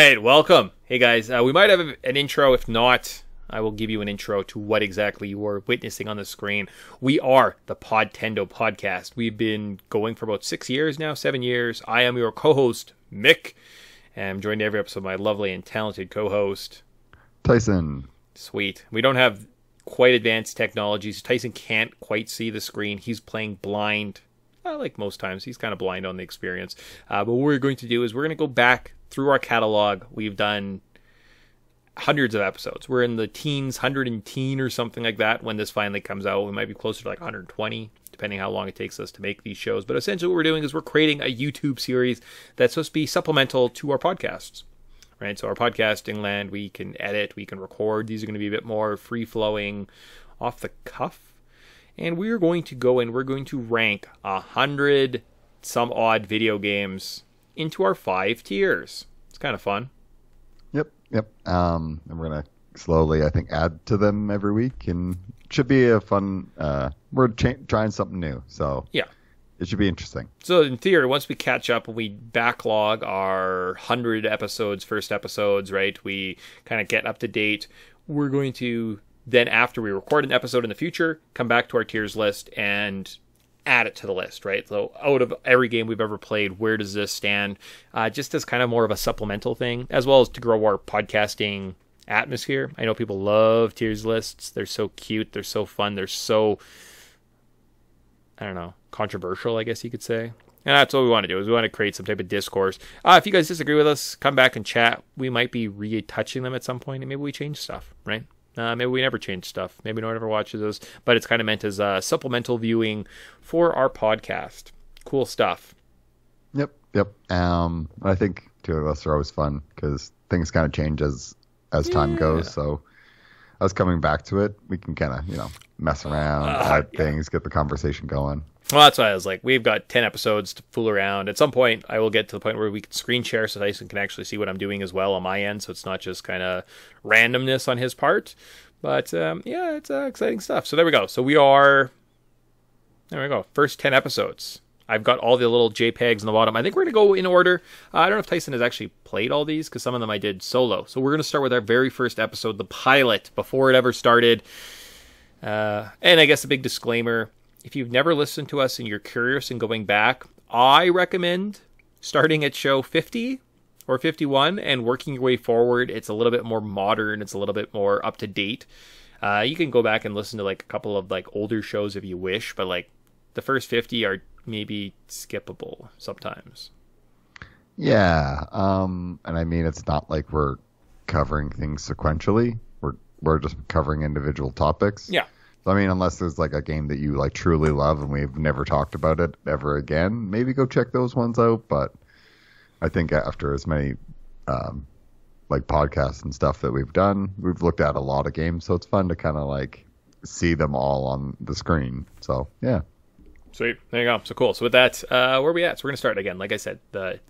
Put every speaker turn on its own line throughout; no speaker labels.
right, welcome. Hey guys, we might have an intro. If not, I will give you an intro to what exactly you are witnessing on the screen. We are the Podtendo podcast. We've been going for about 6 years now, 7 years. I am your co-host, Mick, and I'm joined every episode by my lovely and talented co-host,
Tyson.
Sweet. We don't have quite advanced technologies. Tyson can't quite see the screen. He's playing blind. Like most times, he's kind of blind on the experience. But what we're going to do is we're going to go back through our catalog. We've done hundreds of episodes. We're in the teens, 110 or something like that when this finally comes out. We might be closer to like 120, depending how long it takes us to make these shows. But essentially what we're doing is we're creating a YouTube series that's supposed to be supplemental to our podcasts. Right? So our podcasting land, we can edit, we can record. These are going to be a bit more free-flowing, off the cuff. And we're going to go and we're going to rank 100 some odd video games into our 5 tiers. It's kind of fun.
Yep. And we're going to slowly, I think, add to them every week. And it should be a fun, we're trying something new. So
yeah,
it should be interesting.
So in theory, once we catch up and we backlog our 100 episodes, first episodes, right, we kind of get up to date, we're going to then, after we record an episode in the future, come back to our tiers list and add it to the list, right? So out of every game we've ever played, where does this stand? Just as kind of more of a supplemental thing, as well as to grow our podcasting atmosphere. I know people love tiers lists. They're so cute. They're so fun. They're so, I don't know, controversial, I guess you could say. And that's what we want to do, is we want to create some type of discourse. If you guys disagree with us, come back and chat. We might be retouching them at some point, and maybe we change stuff, right? Maybe we never change stuff. Maybe no one ever watches us. But it's kind of meant as supplemental viewing for our podcast. Cool stuff.
Yep. I think two of us are always fun because things kind of change as time goes. So us coming back to it, we can kind of, mess around, add things, get the conversation going.
Well, that's why I was like, we've got 10 episodes to fool around. At some point, I will get to the point where we can screen share so Tyson can actually see what I'm doing as well on my end. So it's not just kind of randomness on his part. But yeah, it's exciting stuff. So there we go. So there we go. First 10 episodes. I've got all the little JPEGs on the bottom. I think we're going to go in order. I don't know if Tyson has actually played all these because some of them I did solo. So we're going to start with our very first episode, the pilot, before it ever started. And I guess a big disclaimer. If you've never listened to us and you're curious and going back, I recommend starting at show 50 or 51 and working your way forward. It's a little bit more modern. It's a little bit more up to date. You can go back and listen to like a couple of like older shows if you wish, but like the first 50 are maybe skippable sometimes.
Yeah. And I mean, it's not like we're covering things sequentially. We're just covering individual topics.
Yeah.
I mean, unless there's like a game that you like truly love and we've never talked about it ever again, maybe go check those ones out. But I think after as many like podcasts and stuff that we've done, we've looked at a lot of games, so it's fun to kind of like see them all on the screen. So yeah. Sweet.
There you go. So cool. So with that, where are we at? So we're gonna start again. Like I said, the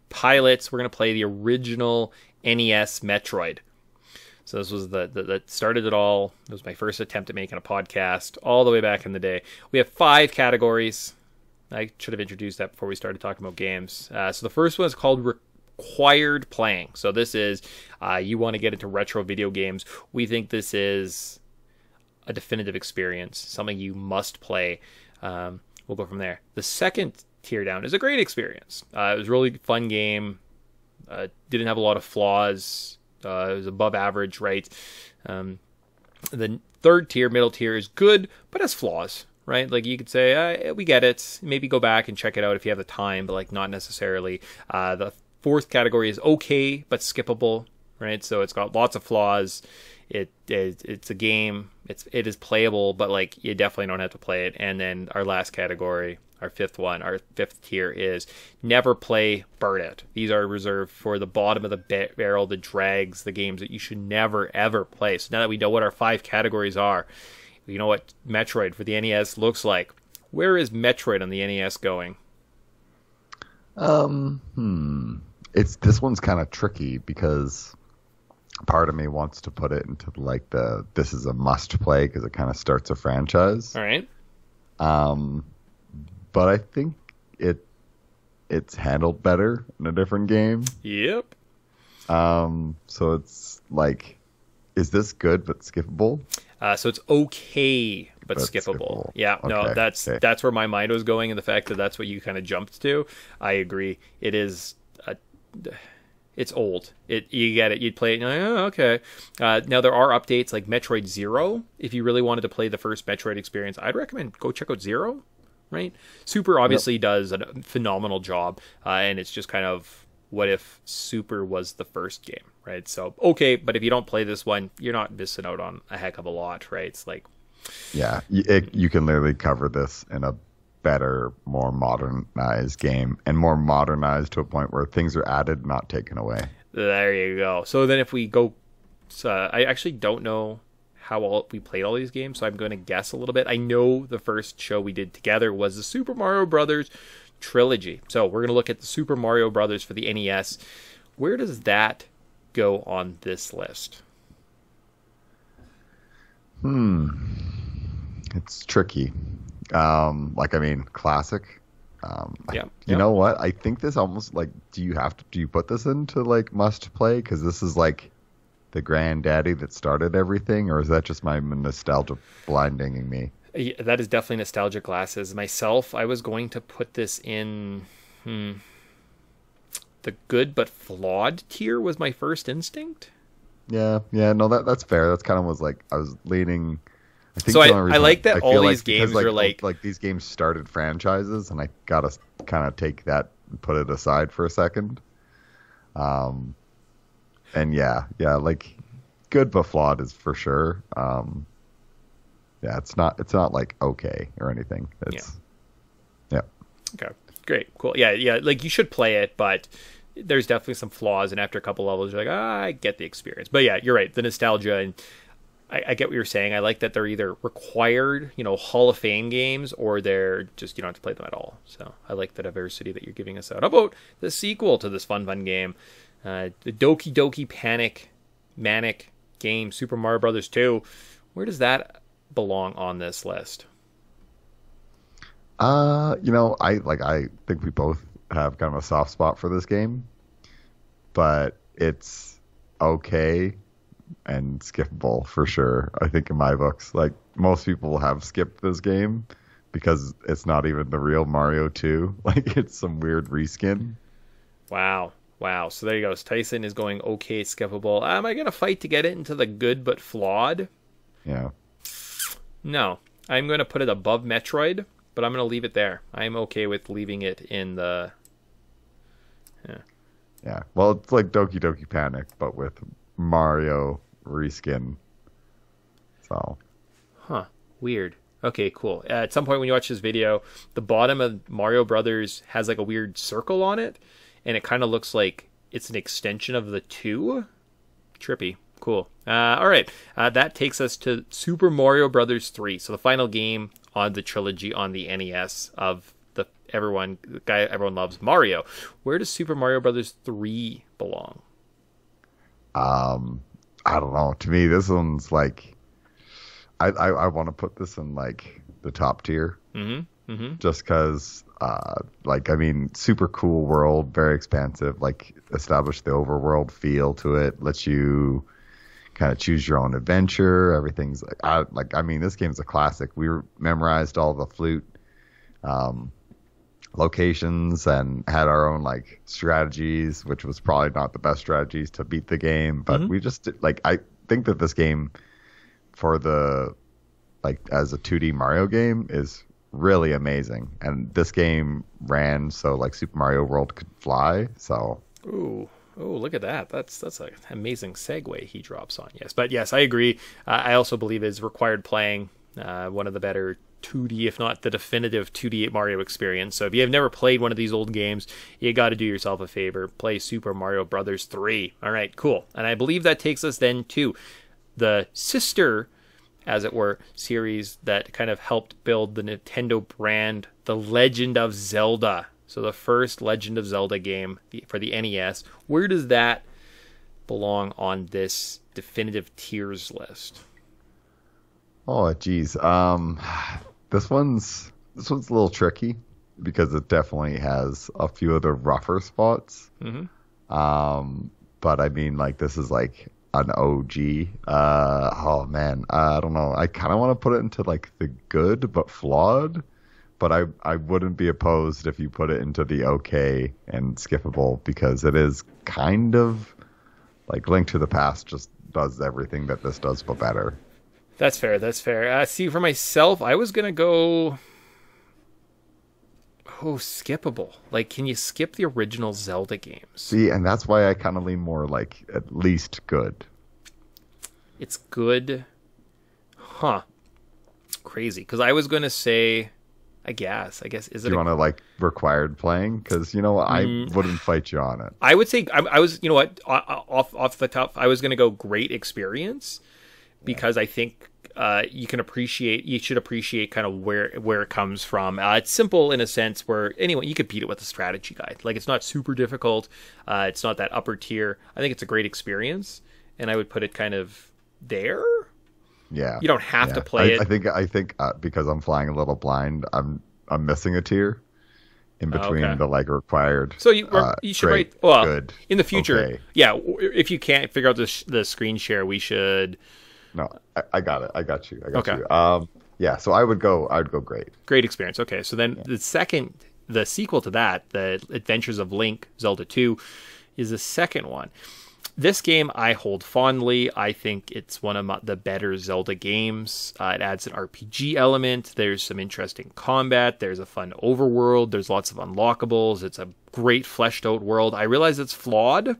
pilots. We're gonna play the original NES Metroid. So this was that started it all. It was my first attempt at making a podcast all the way back in the day. We have 5 categories. I should have introduced that before we started talking about games. So the first one is called Required Playing. So this is, you want to get into retro video games. We think this is a definitive experience, something you must play. We'll go from there. The second tier down is a great experience. It was a really fun game. Didn't have a lot of flaws. It was above average, right? The third tier, middle tier, is good, but has flaws, right? Like you could say, we get it. Maybe go back and check it out if you have the time, but like not necessarily. The fourth category is okay, but skippable, right? So it's got lots of flaws. It's a game. It is playable, but like you definitely don't have to play it. And then our last category, our fifth tier is never play Burn It. These are reserved for the bottom of the barrel, the drags, the games that you should never, ever play. So now that we know what our 5 categories are, you know what Metroid for the NES looks like. Where is Metroid on the NES going?
This one's kind of tricky because part of me wants to put it into like this is a must play because it kind of starts a franchise.
All right.
But I think it's handled better in a different game.
Yep.
So it's like, is this good but skippable?
So it's okay, but
But
skippable.
skippable.
Yeah, no,
Okay. Okay.
that's where my mind was going, and the fact that that's what you kind of jumped to. I agree. It is. It's old. You get it. You'd play it. And you're like, oh, okay. Now there are updates like Metroid Zero. If you really wanted to play the first Metroid experience, I'd recommend go check out Zero. Right. Super obviously does a phenomenal job, and it's just kind of what if Super was the first game, right? So okay, but if you don't play this one, you're not missing out on a heck of a lot, right? It's like,
Yeah, you can literally cover this in a better, more modernized game, and more modernized to a point where things are added, not taken away.
there you go. So then if we go, I actually don't know how we played all these games, so I'm going to guess a little bit. I know the first show we did together was the Super Mario Brothers trilogy. So we're going to look at the Super Mario Brothers for the NES. Where does that go on this list?
It's tricky. Like, I mean, classic.
Yeah.
You know what? I think this almost like, do you put this into like must play? Because this is like the granddaddy that started everything, or is that just my nostalgia blinding me?
Yeah, that is definitely nostalgic glasses. Myself, I was going to put this in the good but flawed tier was my first instinct.
Yeah, no, that's fair. That's kind of was like I was leaning. I think
So
the only
I
reason
like that
I
all
feel
these
because,
games are
like these games started franchises, and I gotta kind of take that and put it aside for a second. And yeah, like good but flawed is for sure. Yeah, it's not like okay or anything. It's yeah.
Okay, great, cool. Yeah, like you should play it, but there's definitely some flaws, and after a couple levels, you're like, I get the experience. But yeah, you're right. The nostalgia, and I get what you're saying. I like that they're either required, Hall of Fame games, or they're just you don't have to play them at all. So I like the diversity that you're giving us out. How about the sequel to this fun game, the Doki Doki Manic game, Super Mario Brothers 2? Where does that belong on this list?
I think we both have kind of a soft spot for this game, but it's okay and skippable for sure. I think in my books, like most people have skipped this game because it's not even the real Mario 2. Like it's some weird reskin.
Wow. So there you go. Tyson is going okay, skippable. Am I going to fight to get it into the good but flawed?
Yeah.
No. I'm going to put it above Metroid, but I'm going to leave it there. I'm okay with leaving it in the...
Yeah. Well, it's like Doki Doki Panic, but with Mario reskin. So.
Huh. Weird. Okay, cool. At some point when you watch this video, the bottom of Mario Brothers has like a weird circle on it, and it kind of looks like it's an extension of the 2. Trippy. Cool. All right. That takes us to Super Mario Brothers 3. So the final game on the trilogy on the NES of the guy everyone loves, Mario. Where does Super Mario Brothers 3 belong?
I don't know. To me, this one's like, I want to put this in like the top tier. Just because, super cool world, very expansive, like established the overworld feel to it, lets you kind of choose your own adventure. Everything's this game's a classic. We memorized all the flute locations and had our own like strategies, which was probably not the best strategies to beat the game, but we just I think that this game for the as a 2D Mario game is really amazing, and this game ran so like Super Mario World could fly. So
look at that. That's an amazing segue he drops on. Yes, I agree. I also believe it's required playing. One of the better 2D, if not the definitive 2D Mario experience. So if you have never played one of these old games, you got to do yourself a favor. Play Super Mario Brothers 3. All right, cool. And I believe that takes us then to the sister, as it were, series that kind of helped build the Nintendo brand, The Legend of Zelda. So the first Legend of Zelda game for the NES. Where does that belong on this definitive tiers list?
Oh, geez. This one's a little tricky because it definitely has a few of the rougher spots. but I mean, like, this is like an OG. Oh man, I don't know. I kind of want to put it into like the good but flawed, but I wouldn't be opposed if you put it into the okay and skippable, because it is kind of like Link to the Past just does everything that this does but better.
That's fair. That's fair. See, for myself, I was gonna go. Oh, skippable. Like, can you skip the original Zelda games?
See, and that's why I kind of lean more like at least good.
It's good. Huh. Crazy. Because I was going to say, I guess, is it...
Do you want to, like, required playing? Because, you know, I wouldn't fight you on it.
I would say, I was, you know what, off the top, I was going to go great experience, because I think you should appreciate kind of where it comes from. It's simple in a sense where, anyway, you could beat it with a strategy guide. Like, it's not super difficult. It's not that upper tier. I think it's a great experience, and I would put it kind of there.
Yeah.
You don't have to play it.
I think because I'm flying a little blind, I'm missing a tier in between the like required.
So you should
great,
write, well,
good,
in the future.
okay.
Yeah, if you can't figure out the screen share, we should.
No, I got it. I got you.
Okay.
You. Yeah. So I'd go great.
Great experience. Okay. So then the sequel to that, the Adventures of Link, Zelda 2, is the second one. This game I hold fondly. I think it's one of the better Zelda games. It adds an RPG element. There's some interesting combat. There's a fun overworld. There's lots of unlockables. It's a great fleshed out world. I realize it's flawed.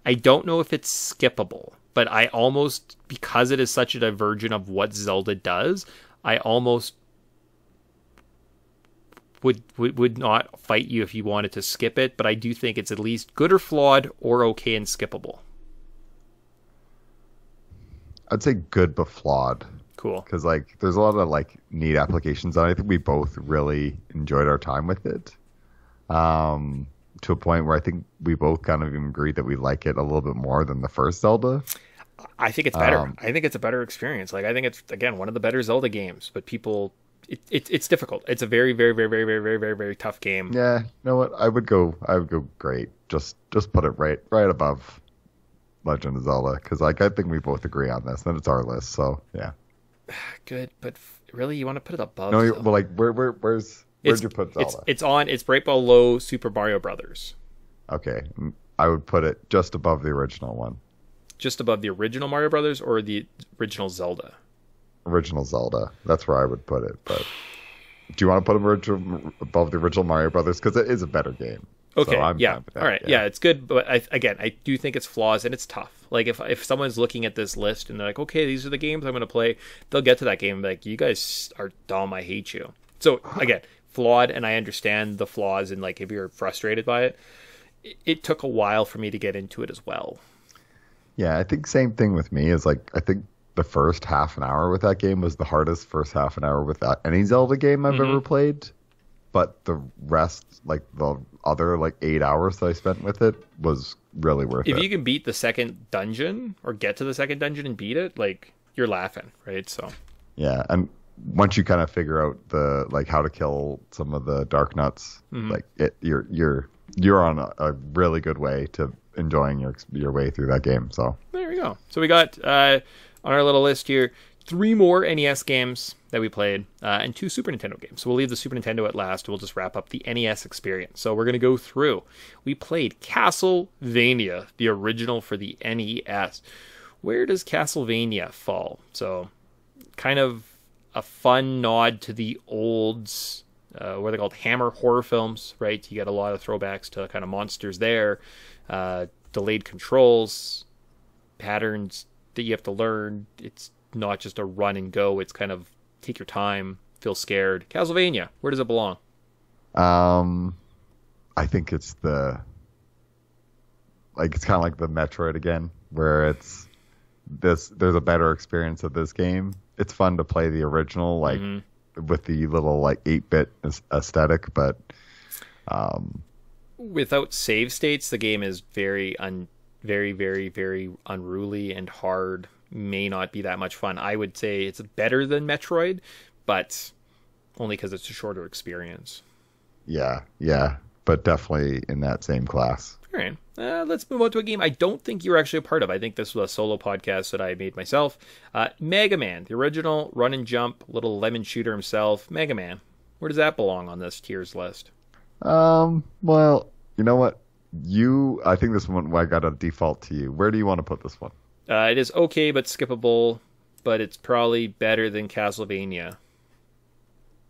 I don't know if it's skippable, but I almost, because it is such a divergent of what Zelda does, I almost would not fight you if you wanted to skip it, but I do think it's at least good or flawed or okay and skippable.
I'd say good but flawed.
Cool.
Because like there's a lot of like neat applications, and I think we both really enjoyed our time with it. To a point where I think we both kind of even agreed that we like it a little bit more than the first Zelda.
I think it's better. I think it's a better experience. Like, I think it's, again, one of the better Zelda games, but people... It's difficult. It's a very, very, very, very, very, very, very, very tough game.
Yeah, you know what? I would go great. Just put it right above Legend of Zelda, because like I think we both agree on this, and it's our list. So yeah.
Good, but really, you want to put it above?
No, well, like where'd you put Zelda?
It's right below Super Mario Brothers.
Okay, I would put it just above the original one.
Just above the original Mario Brothers or the original Zelda?
Original Zelda. That's where I would put it. But do you want to put it above the original Mario Brothers? Because it is a better game.
Okay.
So I'm
yeah.
fine with that.
All right. Yeah, it's good. But I do think it's flaws, and it's tough. Like, if someone's looking at this list and they're like, okay, these are the games I'm going to play, they'll get to that game and be like, you guys are dumb. I hate you. So again, flawed, and I understand the flaws, and like if you're frustrated by it, it took a while for me to get into it as well.
Yeah, I think same thing with me. Is like I think the first half an hour with that game was the hardest first half an hour with any Zelda game I've ever played. But the rest, like the other like 8 hours that I spent with it, was really worth it.
If you can beat the second dungeon or get to the second dungeon and beat it, like, you're laughing, right? So
yeah, and once you kind of figure out the like how to kill some of the dark nuts, like you're on a really good way to enjoying your way through that game. So
there we go. So we got on our little list here 3 more NES games that we played, and 2 Super Nintendo games. So we'll leave the Super Nintendo at last. We'll just wrap up the NES experience. So we're going to go through. We played Castlevania, the original for the NES. Where does Castlevania fall? So kind of a fun nod to the old, what are they called? Hammer horror films, right? You get a lot of throwbacks to kind of monsters there. Delayed controls, patterns that you have to learn. It's not just a run and go. It's kind of take your time, feel scared. Castlevania, where does it belong?
I think it's it's kind of like the Metroid again, where there's a better experience of this game. It's fun to play the original, like with the little like 8-bit aesthetic, but
without save states, the game is very, very, very unruly and hard. May not be that much fun. I would say it's better than Metroid, but only because it's a shorter experience.
Yeah, but definitely in that same class.
All right. Let's move on to a game I don't think you were actually a part of. I think this was a solo podcast that I made myself. Mega Man, the original run and jump, little lemon shooter himself. Mega Man. Where does that belong on this tiers list?
Well, you know what? I think this one, I got a default to you. Where do you want to put this one?
It is okay, but skippable, but it's probably better than Castlevania.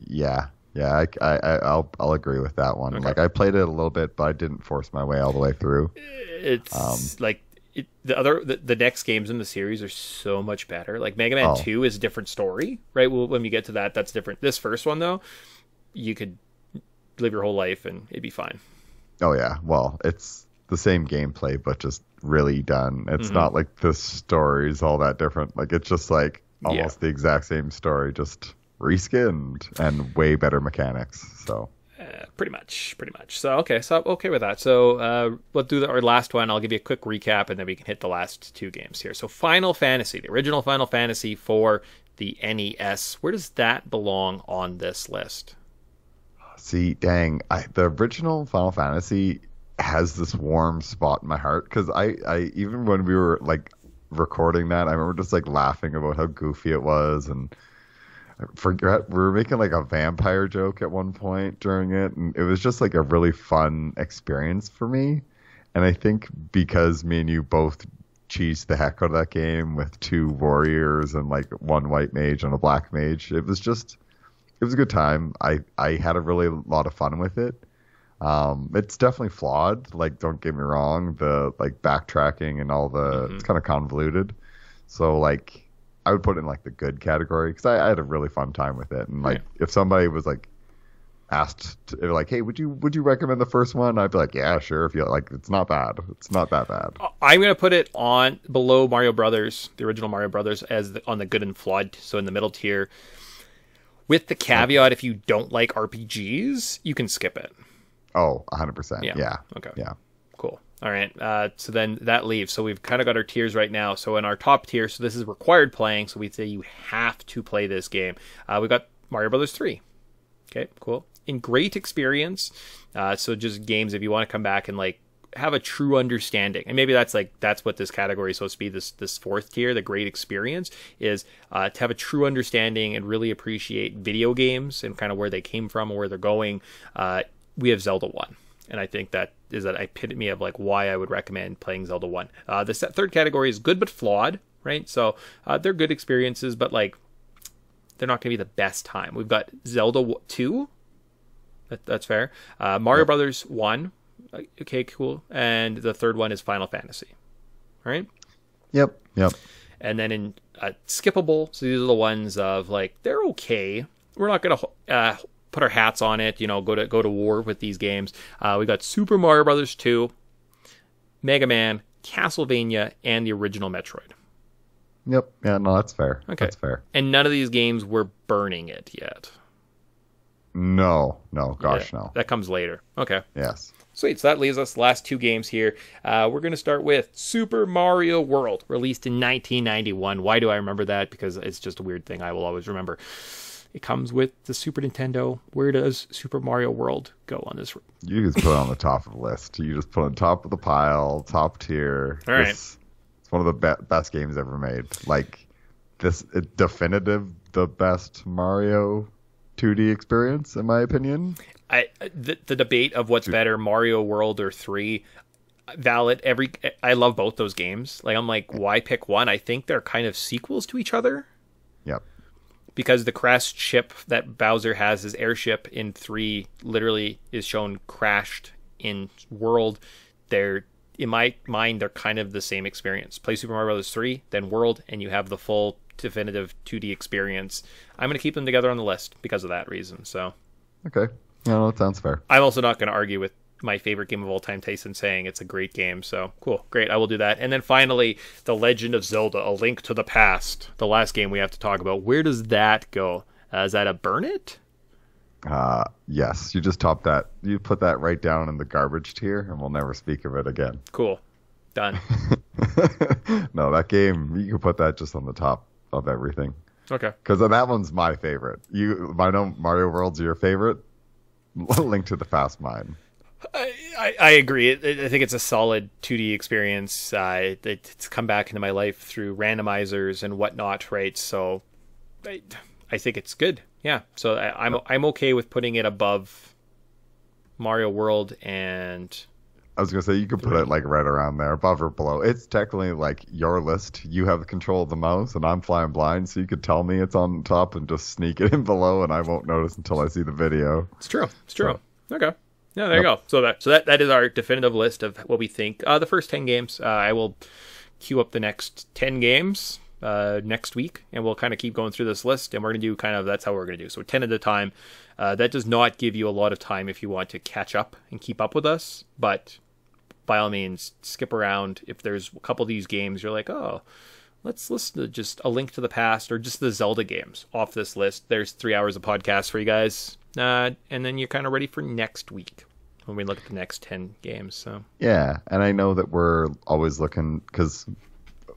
Yeah. Yeah, I'll agree with that one.
Okay.
Like, I played it a little bit, but I didn't force my way all the way through.
It's the next games in the series are so much better. Like Mega Man 2 is a different story, right? Well, when we get to that, that's different. This first one, though, you could live your whole life and it'd be fine.
Oh, yeah. Well, it's the same gameplay, but just really done. It's not like the story's all that different. Like, it's just like almost the exact same story, just reskinned and way better mechanics. So
pretty much. So okay with that. So let's do our last one. I'll give you a quick recap, and then we can hit the last two games here. So Final Fantasy, the original Final Fantasy for the NES. Where does that belong on this list?
See, dang, the original Final Fantasy has this warm spot in my heart because I even when we were like recording that, I remember just like laughing about how goofy it was, and I forget we were making like a vampire joke at one point during it, and it was just like a really fun experience for me. And I think because me and you both cheesed the heck out of that game with 2 warriors and like 1 white mage and a black mage, it was a good time. I had a really lot of fun with it. It's definitely flawed. Like, don't get me wrong, the like backtracking and all the it's kind of convoluted. So like, I would put it in like the good category because I had a really fun time with it. And like, if somebody was like asked to, like, hey, would you recommend the first one? I'd be like, yeah, sure. If you like, it's not bad. It's not that bad.
I'm gonna put it on below Mario Brothers, the original Mario Brothers, on the good and flawed. So in the middle tier, with the caveat, if you don't like RPGs, you can skip it.
Oh, 100%. Yeah.
Okay.
Yeah.
Cool. All right. So then that leaves. So we've kind of got our tiers right now. So in our top tier, so this is required playing. So we'd say you have to play this game. We got Mario Brothers 3. Okay, cool. In great experience. So just games if you want to come back and like have a true understanding. And maybe that's what this category is supposed to be. This fourth tier, the great experience, is to have a true understanding and really appreciate video games and kind of where they came from or where they're going. We have Zelda 1. And I think that is an epitome of like why I would recommend playing Zelda 1. The third category is good but flawed, right? So they're good experiences, but like they're not going to be the best time. We've got Zelda 2. That's fair. Mario Brothers 1. Okay, cool. And the third one is Final Fantasy. All right?
Yep.
And then in skippable, so these are the ones of like, they're okay. We're not going to put our hats on it, go to war with these games. We got Super Mario Brothers 2, Mega Man, Castlevania, and the original Metroid.
Yep. Yeah, no, that's fair.
Okay.
That's fair.
And none of these games were burning it yet.
No. Gosh, no.
That comes later. Okay.
Yes.
Sweet. So that leaves us last 2 games here. We're going to start with Super Mario World, released in 1991. Why do I remember that? Because it's just a weird thing I will always remember. It comes with the Super Nintendo. Where does Super Mario World go on this?
You just put it on the top of the list. You just put it on top of the pile, top tier.
All right.
It's one of the best games ever made. Like, definitive the best Mario 2D experience, in my opinion.
The debate of what's better, Mario World or 3, valid. I love both those games. Like, I'm like, why pick one? I think they're kind of sequels to each other.
Yep.
Because the crashed ship that Bowser has, his airship in 3, literally is shown crashed in World. In my mind, they're kind of the same experience. Play Super Mario Bros. 3, then World, and you have the full definitive 2D experience. I'm going to keep them together on the list because of that reason. So,
okay. No, that sounds fair.
I'm also not going to argue with my favorite game of all time, Tyson, saying it's a great game. So cool, great, I will do that. And then finally, The Legend of Zelda: A Link to the Past, the last game we have to talk about. Where does that go? Is that a burn it?
Yes, you just top that. You put that right down in the garbage tier, and we'll never speak of it again.
Cool, done.
No, that game, you can put that just on the top of everything.
Okay.
Because that one's my favorite. I know Mario World's your favorite. Link to the Past, mine.
I agree. I think it's a solid 2D experience. It's come back into my life through randomizers and whatnot, right? So I think it's good. Yeah. So I'm okay with putting it above Mario World and.
I was gonna say you could put it like right around there, above or below. It's technically like your list. You have the control of the mouse, and I'm flying blind, so you could tell me it's on top and just sneak it in below, and I won't notice until I see the video.
It's true. It's true. So, okay. Yeah, there you go. So that is our definitive list of what we think. The first 10 games. I will queue up the next 10 games next week, and we'll kind of keep going through this list, and we're going to do that's how we're going to do. So 10 at a time. That does not give you a lot of time if you want to catch up and keep up with us, but by all means, skip around. If there's a couple of these games you're like, oh, let's listen to just A Link to the Past or just the Zelda games off this list. There's 3 hours of podcast for you guys. And then you're kind of ready for next week when we look at the next 10 games. So
yeah, and I know that we're always looking because,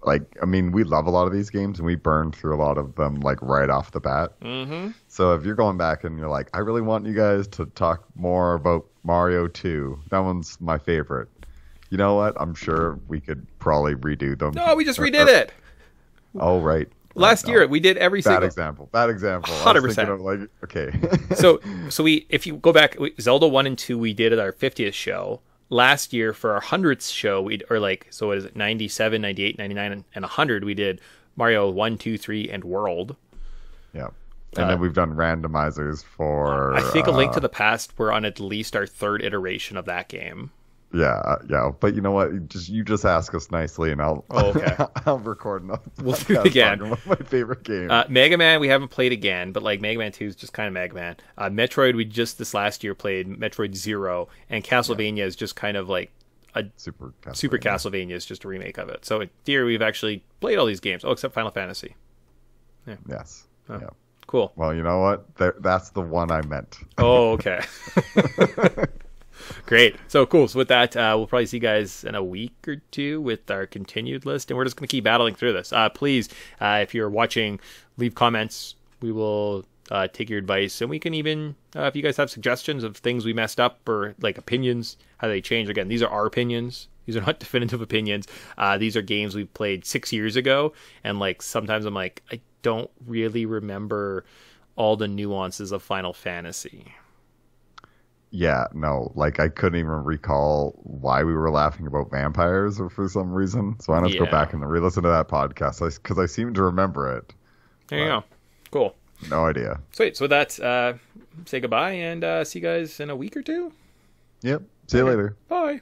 like, I mean, we love a lot of these games and we burned through a lot of them like right off the bat.
Mm-hmm.
So if you're going back and you're like, I really want you guys to talk more about Mario 2, that one's my favorite. You know what? I'm sure we could probably redo them.
No, we just redid it.
Oh, right.
Last year we did every single.
Bad example.
100%.
Like, okay.
so if you go back, Zelda 1 and 2 we did at our 50th show. Last year for our 100th show, what is it, 97, 98, 99, and 100, we did Mario 1, 2, 3, and World.
Yeah. And then we've done randomizers for.
I think A Link to the Past, we're on at least our third iteration of that game.
Yeah. But you know what? You just ask us nicely, and I'll.
Oh, okay.
I'll record another.
We'll do it again.
One of my favorite games.
Mega Man, we haven't played again, but like Mega Man 2 is just kind of Mega Man. Metroid, we just this last year played Metroid Zero, and Castlevania is just kind of like a
Super
Castlevania is just a remake of it. So in theory, we've actually played all these games. Oh, except Final Fantasy. Yeah.
Yes.
Oh,
yeah.
Cool.
Well, you know what? That's the one I meant.
Oh, okay. Great. So cool. So with that, we'll probably see you guys in a week or two with our continued list, and we're just going to keep battling through this. Please, if you're watching, leave comments. We will take your advice, and we can even, if you guys have suggestions of things we messed up or like opinions, how they change. Again, these are our opinions. These are not definitive opinions. These are games we played 6 years ago, and like sometimes I'm like, I don't really remember all the nuances of Final Fantasy.
Yeah, no, like I couldn't even recall why we were laughing about vampires or for some reason. So I have to go back and re-listen to that podcast because I seem to remember it.
There you go. Cool.
No idea.
Sweet. So with that, say goodbye and see you guys in a week or two.
Yep. See you later.
Bye.